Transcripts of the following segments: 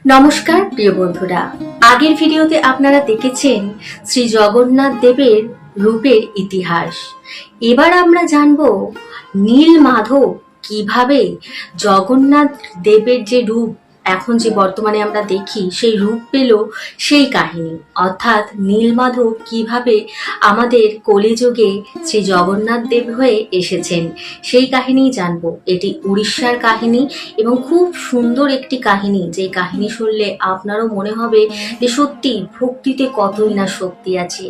নমস্কার প্রিয় বন্ধুরা, আগের ভিডিওতে আপনারা দেখেছেন শ্রী জগন্নাথ দেবের রূপের ইতিহাস। এবার আমরা জানব নীলমাধব কিভাবে জগন্নাথ দেবের যে রূপ এখন যে বর্তমানে আমরা দেখি সেই রূপ পেল, সেই কাহিনী অর্থাৎ নীলমাধব কিভাবে আমাদের কলিযুগে শ্রী জগন্নাথ দেব হয়ে এসেছেন সেই কাহিনী জানবো। এটি উড়িষ্যার কাহিনী এবং খুব সুন্দর একটি কাহিনী, যে কাহিনী শুনলে আপনারও মনে হবে যে সত্যি ভক্তিতে কতই না শক্তি আছে।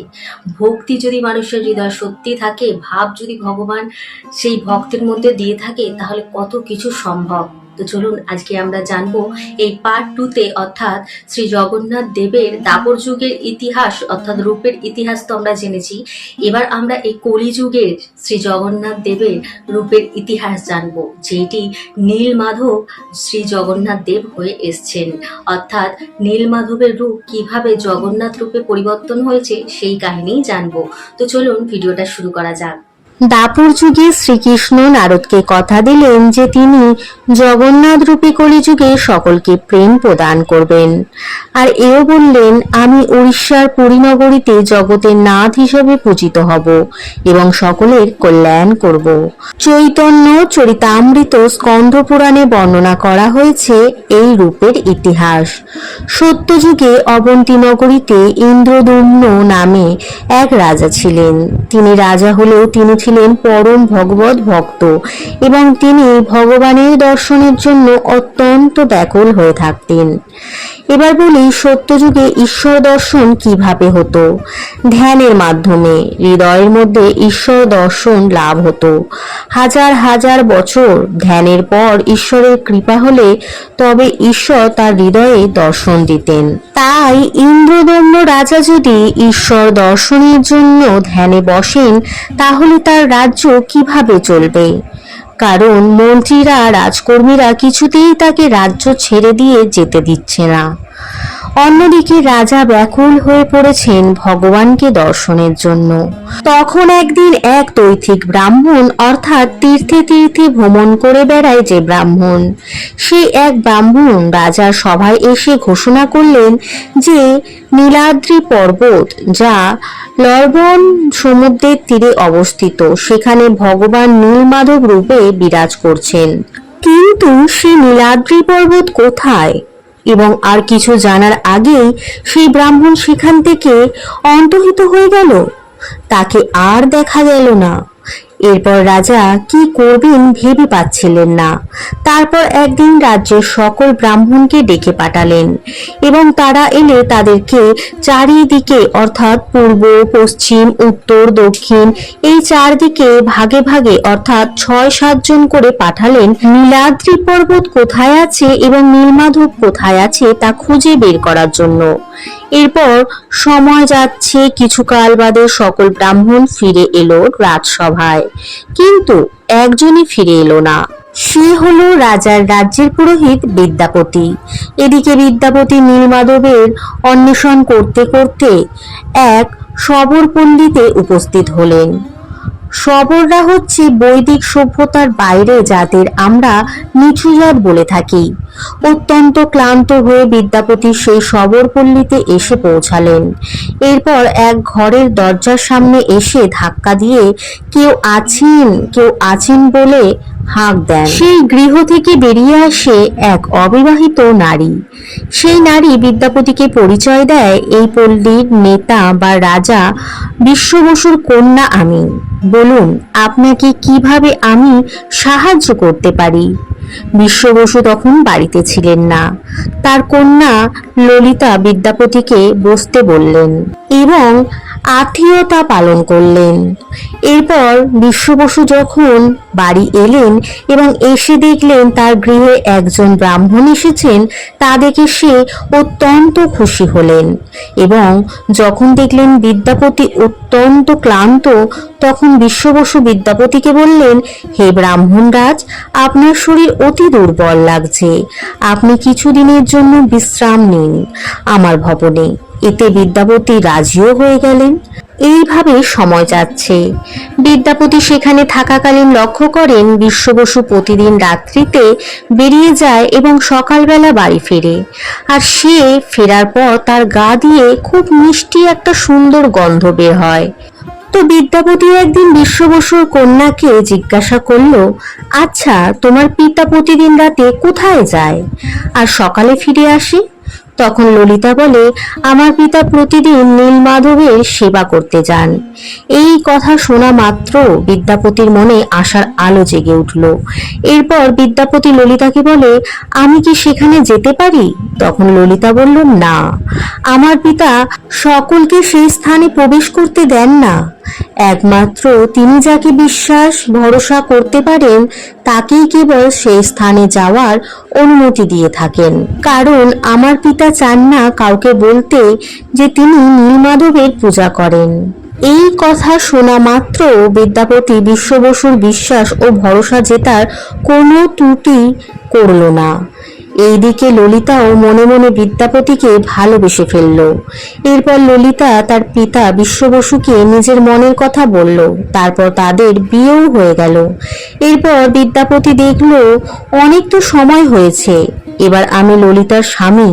ভক্তি যদি মানুষের হৃদয় সত্যি থাকে, ভাব যদি ভগবান সেই ভক্তের মধ্যে দিয়ে থাকে, তাহলে কত কিছু সম্ভব। তো চলুন আজকে আমরা জানবো এই পার্ট 2-তে, অর্থাৎ শ্রী জগন্নাথ দেবের দাপর যুগের ইতিহাস অর্থাৎ রূপের ইতিহাস তো আমরা জেনেছি। এবার আমরা এই কলিযুগের শ্রী জগন্নাথ দেবের রূপের ইতিহাস জানবো, যেটি নীলমাধব শ্রী জগন্নাথ দেব হয়ে এসছেন। অর্থাৎ নীলমাধবের রূপ কিভাবে জগন্নাথ রূপে পরিবর্তন হয়েছে সেই কাহিনীই জানবো। তো চলুন ভিডিওটা শুরু করা যাক। দাপর যুগে শ্রীকৃষ্ণ নারদকে কথা দিলেন যে তিনি জগন্নাথ রূপে কলিযুগে সকলকে প্রেম প্রদান করবেন, আর এও বললেন, আমি উড়িষ্যার পুরী নগরীতে জগতের নাথ হিসেবে পূজিত হব এবং সকলের কল্যাণ করব। চৈতন্য চরিতামৃত স্কন্দ পুরাণে বর্ণনা করা হয়েছে এই রূপের ইতিহাস। সত্যযুগে অবন্তী নগরীতে ইন্দ্রদম্ন নামে এক রাজা ছিলেন। তিনি রাজা হলেও তিনি ছিলেন পরম ভগবত ভক্ত এবং তিনি ভগবানের দর্শনের জন্য অত্যন্ত ব্যাকুল হয়ে থাকতেন। এবার বলি, সত্যযুগে ঈশ্বর দর্শন কিভাবে হতো। ধ্যানের মাধ্যমে হৃদয়ের মধ্যে ঈশ্বর দর্শন লাভ হতো। হাজার হাজার বছর ধ্যানের পর ঈশ্বরের কৃপা হলে তবে ঈশ্বর তার হৃদয়ে দর্শন দিতেন। তাই ইন্দ্রদম্ন রাজা যদি ঈশ্বর দর্শনের জন্য ধ্যানে বসেন, তাহলে তার রাজ্য কিভাবে চলবে? কারণ মন্ত্রীরা, রাজকর্মীরা কিছুতেই তাকে রাজ্য ছেড়ে দিয়ে যেতে দিচ্ছে না। অন্যদিকে রাজা ব্যাকুল হয়ে পড়েছেন ভগবানকে দর্শনের জন্য। তখন একদিন এক দৈথিক ব্রাহ্মণ, অর্থাৎ তীর্থে তীর্থে ভ্রমণ করে বেড়ায় যে ব্রাহ্মণ, সেই এক ব্রাহ্মণ রাজার সভায় এসে ঘোষণা করলেন যে নীলাদ্রি পর্বত, যা লবণ সমুদ্রের তীরে অবস্থিত, সেখানে ভগবান নীলমাধব রূপে বিরাজ করছেন। কিন্তু সেই নীলাদ্রি পর্বত কোথায়? এবং আর কিছু জানার আগেই সেই ব্রাহ্মণ সেখান থেকে অন্তর্হিত হয়ে গেল। তাকে আর দেখা গেল না। এরপর রাজা কি করবেন ভেবে পাচ্ছিলেন না। তারপর একদিন রাজ্যের সকল ব্রাহ্মণকে ডেকে পাঠালেন এবং তারা এলে তাদেরকে চারিদিকে, অর্থাৎ পূর্ব, পশ্চিম, উত্তর, দক্ষিণ, এই চারদিকে ভাগে ভাগে অর্থাৎ 6-7 জন করে পাঠালেন নীলাদ্রি পর্বত কোথায় আছে এবং নীলমাধব কোথায় আছে তা খুঁজে বের করার জন্য। এরপর সময় যাচ্ছে, কিছুকাল বাদে সকল ব্রাহ্মণ ফিরে এলো রাজসভায়, কিন্তু একজনই ফিরে এলো না। সে হলো রাজার রাজ্যের পুরোহিত বিদ্যাপতি। এদিকে বিদ্যাপতি নীলমাধবের অন্বেষণ করতে করতে এক শবর পল্লীতে উপস্থিত হলেন। শবররা হচ্ছে বৈদিক সভ্যতার বাইরে যাদের আমরা নিচু জাত বলে থাকি। অত্যন্ত ক্লান্ত হয়ে বিদ্যাপতি সেই শবরপল্লীতে এসে পৌঁছালেন। এরপর এক ঘরের দরজার সামনে এসে ধাক্কা দিয়ে কেউ আছেন, কেউ আছেন বলে হাঁক দেন। সেই গৃহ থেকে বেরিয়ে আসে এক অবিবাহিত নারী। সেই নারী বিদ্যাপতিকে পরিচয় দেয়, এই পল্লীর নেতা বা রাজা বিশ্ব বসুর কন্যা আমি। বলুন, আপনাকে কিভাবে আমি সাহায্য করতে পারি? বিশ্ব বসু তখন বাড়িতে ছিলেন না। তার কন্যা ললিতা বিদ্যাপতিকে বসতে বললেন এবং আতিথেয়তা পালন করলেন। এরপর বিশ্ব বসু যখন বাড়ি এলেন এবং এসে দেখলেন তার গৃহে একজন ব্রাহ্মণ এসেছেন, তা দেখে সে অত্যন্ত খুশি হলেন এবং যখন দেখলেন বিদ্যাপতি অত্যন্ত ক্লান্ত, তখন বিশ্ব বসু বিদ্যাপতিকে বললেন, হে ব্রাহ্মণরাজ, আপনার শরীর অতি দুর্বল লাগছে, আপনি কিছুদিনের জন্য বিশ্রাম নিন আমার ভবনে। এতে বিদ্যাপতি রাজিও হয়ে গেলেন। এইভাবে সময় যাচ্ছে। বিদ্যাপতি সেখানে থাকাকালীন লক্ষ্য করেন বিশ্ব বসু প্রতিদিন রাত্রিতে বেরিয়ে যায় এবং সকালবেলা বাড়ি ফেরে। আর সে ফেরার পর তার গা দিয়ে খুব মিষ্টি একটা সুন্দর গন্ধ বের হয়। তো বিদ্যাপতি একদিন বিশ্ব বসুর কন্যাকে জিজ্ঞাসা করলো, আচ্ছা তোমার পিতা প্রতিদিন রাতে কোথায় যায় আর সকালে ফিরে আসে? তখন ললিতা বলে, আমার পিতা প্রতিদিন নীলমাধবের সেবা করতে যান। এই কথা শোনা মাত্র বিদ্যাপতির মনে আশার আলো জেগে উঠল। এরপর বিদ্যাপতি ললিতাকে বলে, আমি কি সেখানে যেতে পারি? তখন ললিতা বলল, না, আমার পিতা সকলকে সেই স্থানে প্রবেশ করতে দেন না। একমাত্র তিনি যাকে বিশ্বাস ভরসা করতে পারেন তাকেই কেবল সেই স্থানে যাওয়ার অনুমতি দিয়ে থাকেন। কারণ আমার পিতা চান না কাউকে বলতে যে তিনি নীলমাধবের পূজা করেন। এই কথা শোনা মাত্র বিদ্যাপতি বিশ্ব বসুর বিশ্বাস ও ভরসা জেতার কোনো ত্রুটি করল না। এইদিকে ললিতাও মনে মনে বিদ্যাপতিকে ভালোবেসে ফেলল। এরপর ললিতা তার পিতা বিশ্ব বসুকে নিজের মনের কথা বলল। তারপর তাদের বিয়েও হয়ে গেল। এরপর বিদ্যাপতি দেখল অনেক তো সময় হয়েছে, এবার আমি ললিতার স্বামী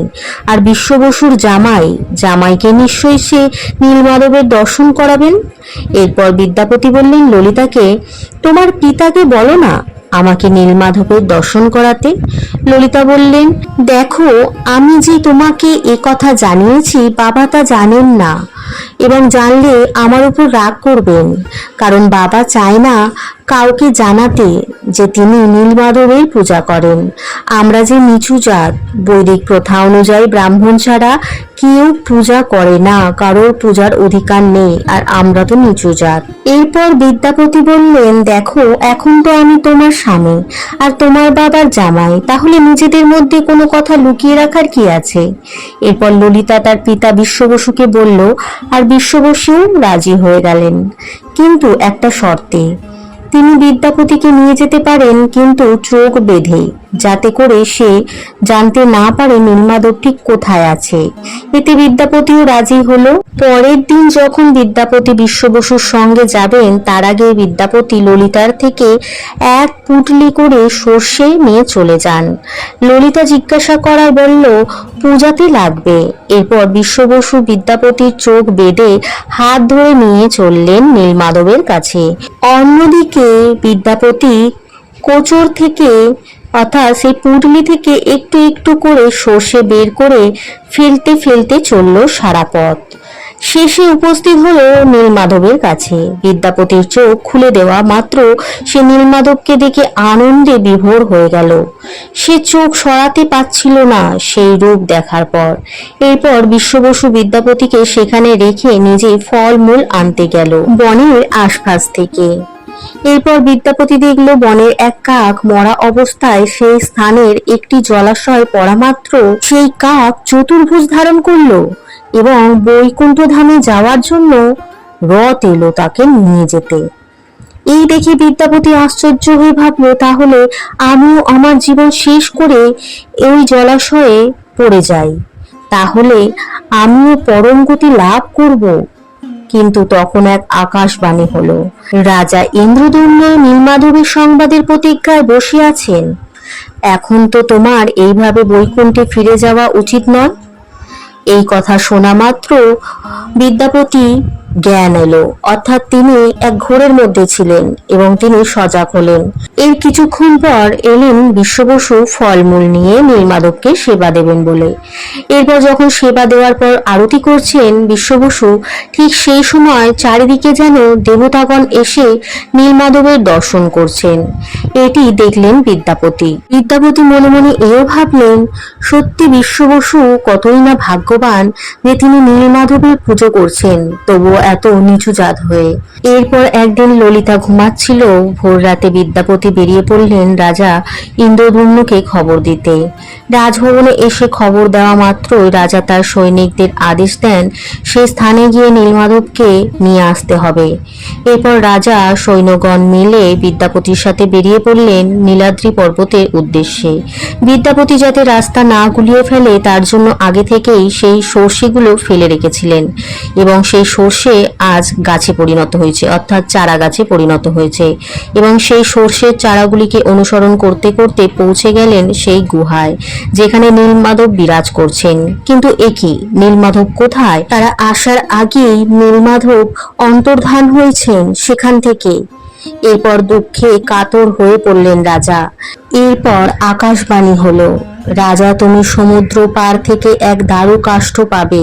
আর বিশ্ব বসুর জামাই, জামাইকে নিশ্চয়ই সে নীলমাধবের দর্শন করাবেন। এরপর বিদ্যাপতি বললেন ললিতাকে, তোমার পিতাকে বলো না আমাকে নীলমাধবের দর্শন করাতে। ললিতা বললেন, দেখো আমি যে তোমাকে এ কথা জানিয়েছি বাবা তা জানেন না, এবং জানলে আমার উপর রাগ করবেন, কারণ বাবা চায় না কাউকে জানাতে যে তিনি নীলমাধবের পূজা করেন। আমরা যে নিচু জাত, বৈদিক প্রথা অনুযায়ী ব্রাহ্মণ ছাড়া কেউ পূজা করে না, কারোর পূজার অধিকার নেই, আর আমরা তো নিচু জাত। এরপর বিদ্যাপতি বললেন, দেখো এখন তো আমি তোমার স্বামী আর তোমার বাবার জামাই, তাহলে নিজেদের মধ্যে কোনো কথা লুকিয়ে রাখার কি আছে? এরপর ললিতা তার পিতা বিশ্ব বসুকে বলল, আর বিশ্ব বসু রাজি হয়ে গেলেন, কিন্তু একটা শর্তে। তিনি বিদ্যাপতিকে নিয়ে যেতে পারেন, কিন্তু চোখ বেঁধে, যাতে করে সে জানতে না পারে নীলমাধব ঠিক কোথায় আছে। এতে বিদ্যাপতিও রাজি হলো। পরের দিন যখন বিদ্যাপতি বিশ্ব বসুর সঙ্গে যাবেন, তার আগে বিদ্যাপতি ললিতার থেকে এক পুটলি করে সর্ষে নিয়ে চলে যান। ললিতা জিজ্ঞাসা করায় বলল, পূজাতে লাগবে। এরপর বিশ্ব বসু বিদ্যাপতির চোখ বেঁধে হাত ধরে নিয়ে চললেন নীলমাধবের কাছে। অন্যদিকে বিদ্যাপতি কোচর থেকে অর্থাৎ সেই পুঁটলি থেকে একটু একটু করে সর্ষে বের করে ফেলতে ফেলতে চলল সারা পথ। শেষে উপস্থিত হলো নীলমাধবের কাছে। বিদ্যাপতির চোখ খুলে দেওয়া মাত্র সে নীলমাধবকে দেখে আনন্দে বিভোর হয়ে গেল। সে চোখ সরাতে পারছিল না সেই রূপ দেখার পর। এরপর বিশ্ব বসু বিদ্যাপতিকে সেখানে রেখে নিজে ফলমূল আনতে গেল বনের আশপাশ থেকে। এরপর বিদ্যাপতি দেখল বনের এক কাক মরা অবস্থায় সেই স্থানের একটি জলাশয় পড়া মাত্র সেই কাক চতুর্ভুজ ধারণ করলো এবং বৈকুণ্ঠ ধামে যাওয়ার জন্য রথ এলো তাকে নিয়ে যেতে। এই দেখে বিদ্যাপতি আশ্চর্য হয়ে ভাবলো, তাহলে আমিও আমার জীবন শেষ করে ওই জলাশয়ে পড়ে যাই, তাহলে আমিও পরম গতি লাভ করব। কিন্তু তখন এক আকাশবাণী হলো, রাজা ইন্দ্রদম্ন নীলমাধবের সংবাদের প্রতীক্ষায় বসে আছেন। এখন তো তোমার এইভাবে বৈকুণ্ঠে ফিরে যাওয়া উচিত নয়। এই কথা শোনা মাত্র বিদ্যাপতি জ্ঞান এলো, অর্থাৎ তিনি এক ঘোরের মধ্যে ছিলেন এবং তিনি সজাগ হলেন। এর কিছুক্ষণ পর এলেন বিশ্ব বসু ফলমূল নিয়ে নীলমাধবকে সেবা দেবেন বলে। এরপর যখন সেবা দেওয়ার পর আরতি করছেন বিশ্ব বসু, ঠিক সেই সময় চারিদিকে যেন দেবতাগণ এসে নীলমাধবের দর্শন করছেন। এটি দেখলেন বিদ্যাপতি। বিদ্যাপতি মনে মনে এও ভাবলেন, সত্যি বিশ্ব বসু কতই না ভাগ্যবান যে তিনি নীলমাধবের পুজো করছেন, তবুও এত নিচু জাত হয়ে। এরপর একদিন ললিতা ঘুমাচ্ছিল। ভোর রাতে বিদ্যাপতি বেরিয়ে পড়লেন রাজা ইন্দ্রদম্নকে খবর দিতে। রাজভবনে এসে খবর দেওয়া মাত্রই রাজা তার সৈনিকদের আদেশ দেন সেই স্থানে গিয়ে নীলমাধবকে নিয়ে আসতে হবে। এরপর রাজা সৈন্যগণ মিলে বিদ্যাপতির সাথে বেরিয়ে পড়লেন নীলাদ্রি পর্বতের উদ্দেশ্যে। বিদ্যাপতি যাতে রাস্তা না গুলিয়ে ফেলে তার জন্য আগে থেকেই সেই সর্ষেগুলো ফেলে রেখেছিলেন এবং সেই সর্ষে আজ গাছে পরিণত হয়েছে, অর্থাৎ চারা গাছে পরিণত হয়েছে। এবং সেই সর্ষের চারাগুলিকে অনুসরণ করতে করতে পৌঁছে গেলেন সেই গুহায় যেখানে নীলমাধব বিরাজ করছেন। কিন্তু একি নীলমাধব কোথায়? তারা আসার আগেই নীলমাধব অন্তর্ধান হয়েছেন সেখান থেকে। এরপর দুঃখে কাতর হয়ে পড়লেন রাজা। এরপর আকাশবাণী হলো, রাজা তুমি সমুদ্র পার থেকে এক দারু কাষ্ঠ পাবে,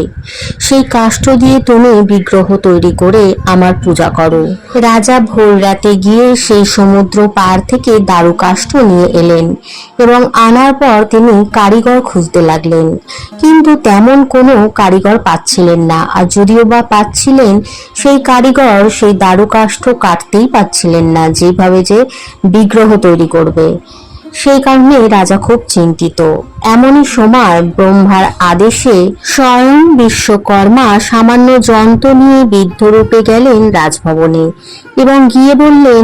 সেই কাষ্ঠ দিয়ে তুমি বিগ্রহ তৈরি করে আমার পূজা করো। রাজা ভোর রাতে গিয়ে সেই সমুদ্র পার থেকে দারু কাষ্ঠ নিয়ে এলেন এবং আনার পর তিনি কারিগর খুঁজতে লাগলেন, কিন্তু তেমন কোনো কারিগর পাচ্ছিলেন না। আর যদিও বা পাচ্ছিলেন, সেই কারিগর সেই দারু কাষ্ঠ কাটতেই পাচ্ছিলেন না যেভাবে যে বিগ্রহ তৈরি করবে। সেই কারণে রাজা খুব চিন্তিত। এমনই সময় ব্রহ্মার আদেশে স্বয়ং বিশ্বকর্মা সামান্য যন্ত্র নিয়ে বিদ্ধরূপে গেলেন রাজভবনে এবং গিয়ে বললেন,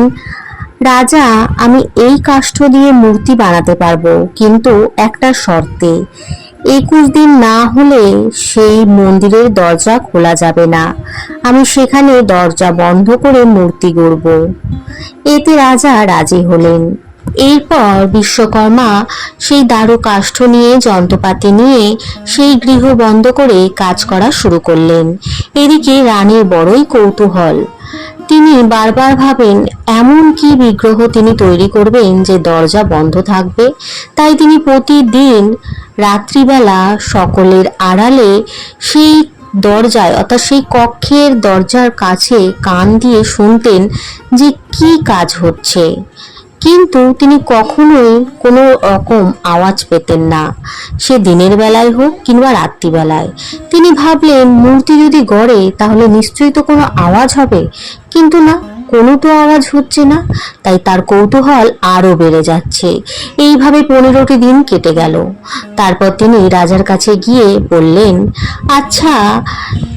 রাজা আমি এই কাষ্ঠ দিয়ে মূর্তি বানাতে পারবো, কিন্তু একটা শর্তে, 21 দিন না হলে সেই মন্দিরের দরজা খোলা যাবে না, আমি সেখানে দরজা বন্ধ করে মূর্তি গড়ব। এতে রাজা রাজি হলেন। এরপর বিশ্বকর্মা সেই দারু কাষ্ঠ নিয়ে যন্ত্রপাতি নিয়ে সেই গৃহ বন্ধ করে কাজ করা শুরু করলেন। এদিকে রানীর বড়ই কৌতূহল। তিনি বারবার ভাবেন এমন কি বিগ্রহ তিনি তৈরি করবেন যে দরজা বন্ধ থাকবে। তাই তিনি প্রতিদিন রাত্রিবেলা সকলের আড়ালে সেই দরজায় অর্থাৎ সেই কক্ষের দরজার কাছে কান দিয়ে শুনতেন যে কি কাজ হচ্ছে, কিন্তু তিনি কখনোই কোনো রকম আওয়াজ পেতেন না, সে দিনের বেলায় হোক কিংবা রাত্রিবেলায়। তিনি ভাবলেন মূর্তি যদি গড়ে তাহলে নিশ্চয়ই তো কোনো আওয়াজ হবে, কিন্তু না, কোনো তো আওয়াজ হচ্ছে না। তাই তার কৌতূহল আরো বেড়ে যাচ্ছে। এইভাবে 15টি দিন কেটে গেল। তারপর তিনি রাজার কাছে গিয়ে বললেন, আচ্ছা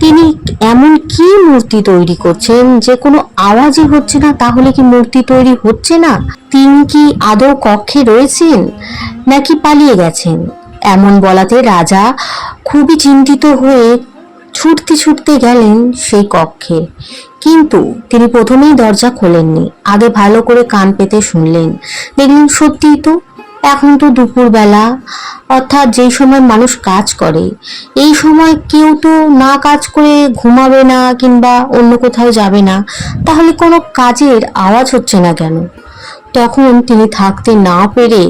তিনি এমন কি মূর্তি তৈরি করছেন যে কোনো আওয়াজই হচ্ছে না, তাহলে কি মূর্তি তৈরি হচ্ছে না? তিনি কি আদৌ কক্ষে রয়েছেন নাকি পালিয়ে গেছেন? এমন বলাতে রাজা খুবই চিন্তিত হয়ে ছুটতে ছুটতে গেলেন সেই কক্ষে, কিন্তু তিনি প্রথমেই দরজা খোলেননি। আগে ভালো করে কান পেতে শুনলেন, দেখলেন সত্যিই তো এখন তো দুপুর বেলা, অর্থাৎ যেই সময় মানুষ কাজ করে। এই সময় কেউ তো না কাজ করে ঘুমাবে না কিংবা অন্য কোথাও যাবে না, তাহলে কোনো কাজের আওয়াজ হচ্ছে না কেন? তখন তিনি থাকতে না পেরে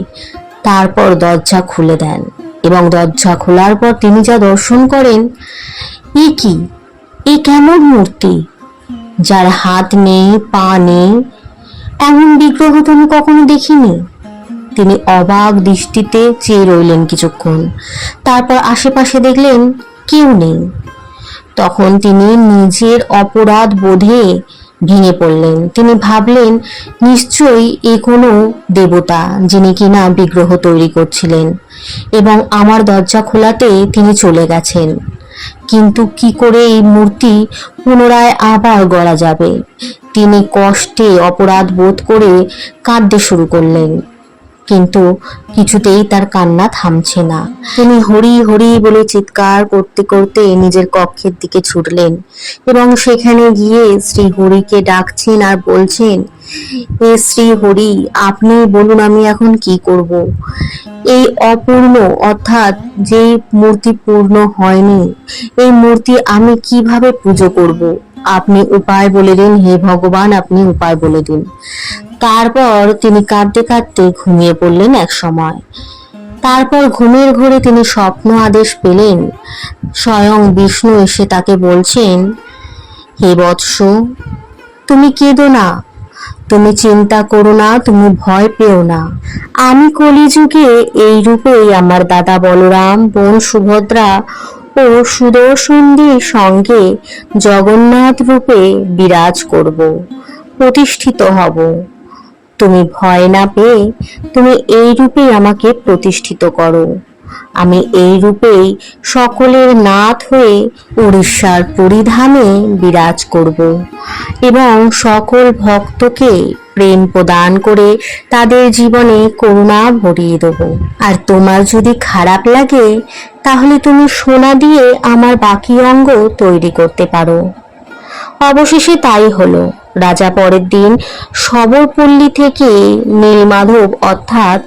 তারপর দরজা খুলে দেন এবং দরজা খোলার পর তিনি যা দর্শন করেন, এ কি, এ কেমন মূর্তি, যার হাত নেই পা নেই, এমন বিগ্রহ তো আমি কখনো দেখিনি। তিনি অবাক দৃষ্টিতে চেয়ে রইলেন কিছুক্ষণ, তারপর আশেপাশে দেখলেন কেউ নেই। তখন তিনি নিজের অপরাধ বোধে ভেঙে পড়লেন। তিনি ভাবলেন নিশ্চয়ই এ কোনো দেবতা যিনি কিনা বিগ্রহ তৈরি করছিলেন এবং আমার দরজা খোলাতে তিনি চলে গেছেন। কিন্তু কি করে এই মূর্তি পুনরায় আবার গড়া যাবে? তিনি কষ্টে অপরাধ বোধ করে কাঁদতে শুরু করলেন, কিন্তু কিছুতেই তার কান্না থামছে না। তিনি হরি হরি বলে চিৎকার করতে করতে নিজের কক্ষের দিকে ছুটলেন এবং সেখানে গিয়ে শ্রী হরিকে ডাকছেন আর বলছেন, এ শ্রী হরি, আপনি বলুন আমি এখন কি করব? এই অপূর্ণ অর্থাৎ যে মূর্তি পূর্ণ হয়নি, এই মূর্তি আমি কিভাবে পুজো করব? আপনি উপায় বলে দিন হে ভগবান, আপনি উপায় বলে দিন। তারপর তিনি কাঁদতে কাঁদতে ঘুমিয়ে পড়লেন এক সময়। তারপর ঘুমের ঘোরে তিনি স্বপ্ন আদেশ পেলেন। স্বয়ং বিষ্ণু এসে তাকে বলছেন, হে বৎস, তুমি কেঁদো না, তুমি চিন্তা করো না, তুমি ভয় পেও না। আমি কলিযুগে এই রূপেই আমার দাদা বলরাম, বোন সুভদ্রা ও সুদর্শনদের সঙ্গে জগন্নাথ রূপে বিরাজ করব, প্রতিষ্ঠিত হব। তুমি ভয় না পেয়ে তুমি এই রূপে আমাকে প্রতিষ্ঠিত করো। আমি এই রূপেই সকলের নাথ হয়ে উড়িষ্যার পুরীধামে বিরাজ করব এবং সকল ভক্তকে প্রেম প্রদান করে তাদের জীবনে করুণা ভরিয়ে দেব। আর তোমার যদি খারাপ লাগে তাহলে তুমি সোনা দিয়ে আমার বাকি অঙ্গ তৈরি করতে পারো। অবশেষে তাই হলো। রাজা পরের দিন শবরপল্লী থেকে নীলমাধব অর্থাৎ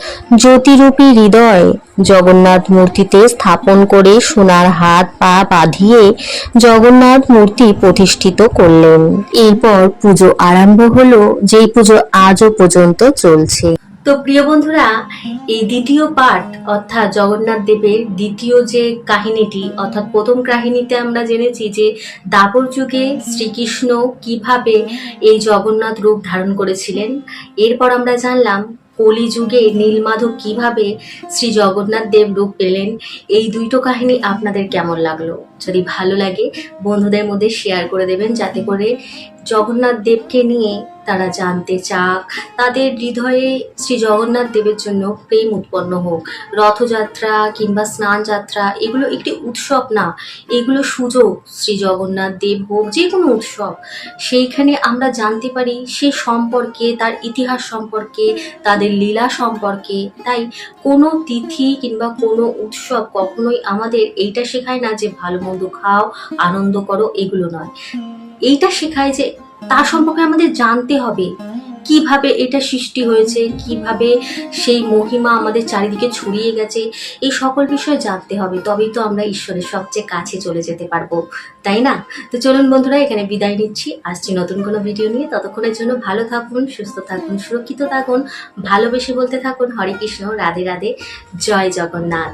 জ্যোতিরূপী হৃদয় জগন্নাথ মূর্তিতে স্থাপন করে সোনার হাত পা বাঁধিয়ে জগন্নাথ মূর্তি প্রতিষ্ঠিত করলেন। এরপর পুজো আরম্ভ হলো, যেই পুজো আজও পর্যন্ত চলছে। তো প্রিয় বন্ধুরা, এই দ্বিতীয় পার্ট অর্থাৎ জগন্নাথ দেবের দ্বিতীয় যে কাহিনীটি, অর্থাৎ প্রথম কাহিনীতে আমরা জেনেছি যে দ্বাপর যুগে শ্রীকৃষ্ণ কিভাবে এই জগন্নাথ রূপ ধারণ করেছিলেন। এরপর আমরা জানলাম কলিযুগে নীলমাধব কিভাবে শ্রী জগন্নাথ দেব রূপ পেলেন। এই দুটো কাহিনী আপনাদের কেমন লাগলো? যদি ভালো লাগে বন্ধুদের মধ্যে শেয়ার করে দেবেন, যাতে করে জগন্নাথ দেবকে নিয়ে তারা জানতে চাক, তাদের হৃদয়ে শ্রী জগন্নাথ দেবের জন্য প্রেম উৎপন্ন হোক। রথযাত্রা কিংবা স্নান যাত্রা এগুলো একটি উৎসব না, এগুলো সুযোগ। শ্রী জগন্নাথ দেব হোক যে কোনো উৎসব, সেইখানে আমরা জানতে পারি সে সম্পর্কে, তার ইতিহাস সম্পর্কে, তাদের লীলা সম্পর্কে। তাই কোনো তিথি কিংবা কোনো উৎসব কখনোই আমাদের এইটা শেখায় না যে ভালো মন্দ খাও, আনন্দ করো, এগুলো নয়। এইটা শেখায় যে তার সম্পর্কে আমাদের জানতে হবে, কিভাবে এটা সৃষ্টি হয়েছে, কিভাবে সেই মহিমা আমাদের চারিদিকে ছড়িয়ে গেছে, এই সকল বিষয় জানতে হবে। তবেই তো আমরা ঈশ্বরের সবচেয়ে কাছে চলে যেতে পারবো, তাই না? তো চলুন বন্ধুরা, এখানে বিদায় নিচ্ছি। আসছি নতুন কোনো ভিডিও নিয়ে। ততক্ষণের জন্য ভালো থাকুন, সুস্থ থাকুন, সুরক্ষিত থাকুন, ভালোবেসে বলতে থাকুন হরে কৃষ্ণ, রাধে রাধে, জয় জগন্নাথ।